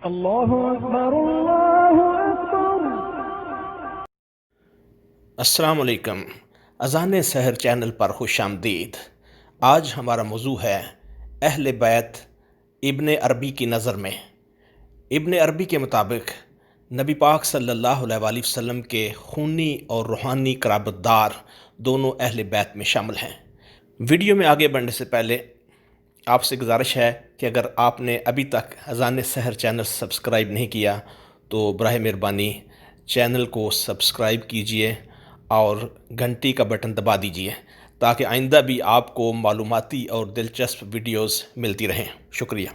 اللہ اکبر اللہ اکبر۔ السلام علیکم، اذان سحر چینل پر خوش آمدید۔ آج ہمارا موضوع ہے اہل بیت ابن عربی کی نظر میں۔ ابن عربی کے مطابق نبی پاک صلی اللہ علیہ وآلہ وسلم کے خونی اور روحانی قرابت دار دونوں اہل بیت میں شامل ہیں۔ ویڈیو میں آگے بڑھنے سے پہلے آپ سے گزارش ہے کہ اگر آپ نے ابھی تک اذان سحر چینل سبسکرائب نہیں کیا تو براہ مہربانی چینل کو سبسکرائب کیجئے اور گھنٹی کا بٹن دبا دیجئے تاکہ آئندہ بھی آپ کو معلوماتی اور دلچسپ ویڈیوز ملتی رہیں۔ شکریہ۔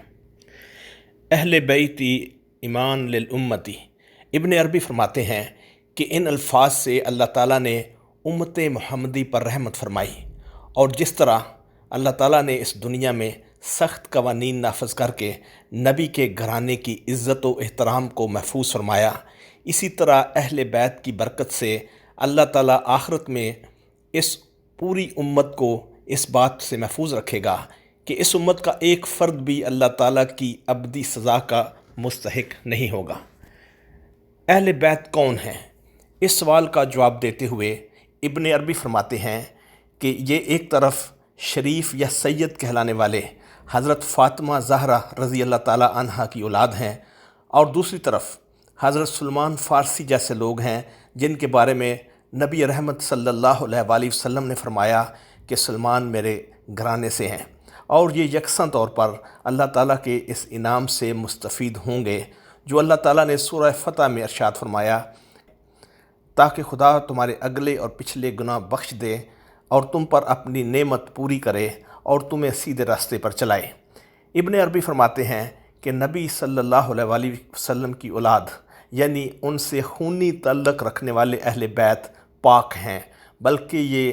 اہل بیتی ایمان للامتی، ابن عربی فرماتے ہیں کہ ان الفاظ سے اللہ تعالیٰ نے امت محمدی پر رحمت فرمائی، اور جس طرح اللہ تعالیٰ نے اس دنیا میں سخت قوانین نافذ کر کے نبی کے گھرانے کی عزت و احترام کو محفوظ فرمایا، اسی طرح اہل بیت کی برکت سے اللہ تعالیٰ آخرت میں اس پوری امت کو اس بات سے محفوظ رکھے گا کہ اس امت کا ایک فرد بھی اللہ تعالیٰ کی ابدی سزا کا مستحق نہیں ہوگا۔ اہل بیت کون ہیں؟ اس سوال کا جواب دیتے ہوئے ابن عربی فرماتے ہیں کہ یہ ایک طرف شریف یا سید کہلانے والے حضرت فاطمہ زہرا رضی اللہ تعالیٰ عنہا کی اولاد ہیں، اور دوسری طرف حضرت سلمان فارسی جیسے لوگ ہیں جن کے بارے میں نبی رحمت صلی اللہ علیہ وآلہ وسلم نے فرمایا کہ سلمان میرے گھرانے سے ہیں، اور یہ یکساں طور پر اللہ تعالیٰ کے اس انعام سے مستفید ہوں گے جو اللہ تعالیٰ نے سورہ فتح میں ارشاد فرمایا، تاکہ خدا تمہارے اگلے اور پچھلے گناہ بخش دے اور تم پر اپنی نعمت پوری کرے اور تمہیں سیدھے راستے پر چلائے۔ ابن عربی فرماتے ہیں کہ نبی صلی اللہ علیہ وآلہ وسلم کی اولاد یعنی ان سے خونی تعلق رکھنے والے اہل بیت پاک ہیں، بلکہ یہ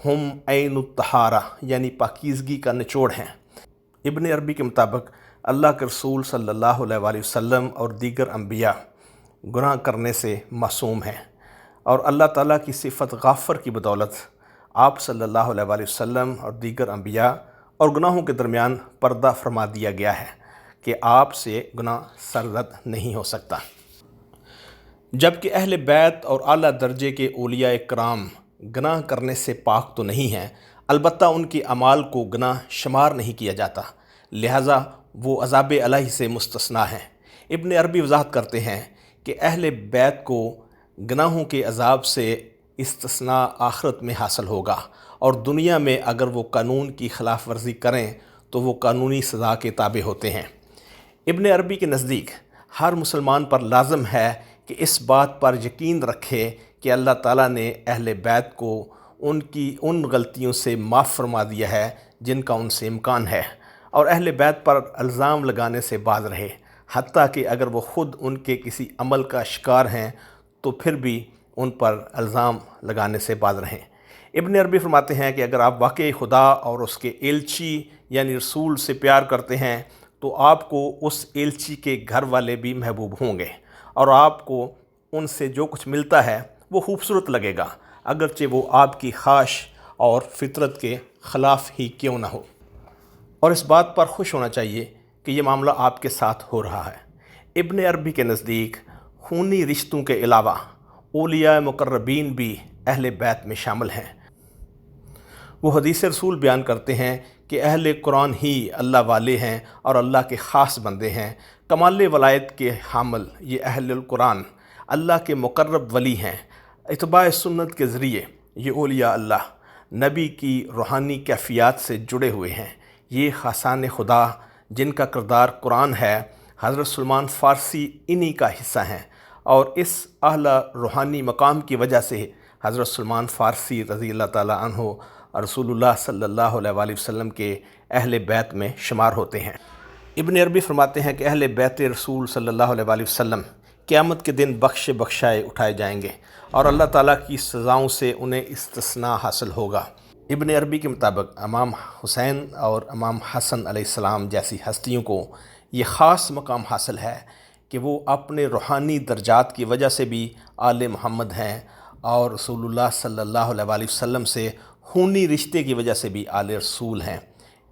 ہم عین الطہارہ یعنی پاکیزگی کا نچوڑ ہیں۔ ابن عربی کے مطابق اللہ کے رسول صلی اللہ علیہ وآلہ وسلم اور دیگر انبیاء گناہ کرنے سے معصوم ہیں، اور اللہ تعالیٰ کی صفت غافر کی بدولت آپ صلی اللہ علیہ وآلہ وسلم اور دیگر انبیاء اور گناہوں کے درمیان پردہ فرما دیا گیا ہے کہ آپ سے گناہ سرزد نہیں ہو سکتا۔ جبکہ اہل بیت اور اعلیٰ درجے کے اولیاء کرام گناہ کرنے سے پاک تو نہیں ہیں، البتہ ان کے اعمال کو گناہ شمار نہیں کیا جاتا، لہٰذا وہ عذاب الہی سے مستثنیٰ ہیں۔ ابن عربی وضاحت کرتے ہیں کہ اہل بیت کو گناہوں کے عذاب سے استثناء آخرت میں حاصل ہوگا، اور دنیا میں اگر وہ قانون کی خلاف ورزی کریں تو وہ قانونی سزا کے تابع ہوتے ہیں۔ ابن عربی کے نزدیک ہر مسلمان پر لازم ہے کہ اس بات پر یقین رکھے کہ اللہ تعالیٰ نے اہل بیت کو ان کی ان غلطیوں سے معاف فرما دیا ہے جن کا ان سے امکان ہے، اور اہل بیت پر الزام لگانے سے باز رہے، حتیٰ کہ اگر وہ خود ان کے کسی عمل کا شکار ہیں تو پھر بھی ان پر الزام لگانے سے باز رہیں۔ ابن عربی فرماتے ہیں کہ اگر آپ واقعی خدا اور اس کے ایلچی یعنی رسول سے پیار کرتے ہیں تو آپ کو اس ایلچی کے گھر والے بھی محبوب ہوں گے، اور آپ کو ان سے جو کچھ ملتا ہے وہ خوبصورت لگے گا، اگرچہ وہ آپ کی خواہش اور فطرت کے خلاف ہی کیوں نہ ہو، اور اس بات پر خوش ہونا چاہیے کہ یہ معاملہ آپ کے ساتھ ہو رہا ہے۔ ابن عربی کے نزدیک خونی رشتوں کے علاوہ اولیاء مقربین بھی اہل بیت میں شامل ہیں۔ وہ حدیث رسول بیان کرتے ہیں کہ اہل قرآن ہی اللہ والے ہیں اور اللہ کے خاص بندے ہیں۔ کمال ولایت کے حامل یہ اہل القرآن اللہ کے مقرب ولی ہیں۔ اتباع سنت کے ذریعے یہ اولیاء اللہ نبی کی روحانی کیفیات سے جڑے ہوئے ہیں۔ یہ خاصان خدا جن کا کردار قرآن ہے، حضرت سلمان فارسی انہی کا حصہ ہیں، اور اس اعلیٰ روحانی مقام کی وجہ سے حضرت سلمان فارسی رضی اللہ تعالیٰ عنہ رسول اللہ صلی اللہ علیہ وآلہ وسلم کے اہل بیت میں شمار ہوتے ہیں۔ ابن عربی فرماتے ہیں کہ اہل بیت رسول صلی اللہ علیہ وآلہ وسلم قیامت کے دن بخشائے اٹھائے جائیں گے، اور اللہ تعالیٰ کی سزاؤں سے انہیں استثناء حاصل ہوگا۔ ابن عربی کے مطابق امام حسین اور امام حسن علیہ السلام جیسی ہستیوں کو یہ خاص مقام حاصل ہے کہ وہ اپنے روحانی درجات کی وجہ سے بھی آل محمد ہیں، اور رسول اللہ صلی اللہ علیہ وآلہ وسلم سے خونی رشتے کی وجہ سے بھی آل رسول ہیں۔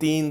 3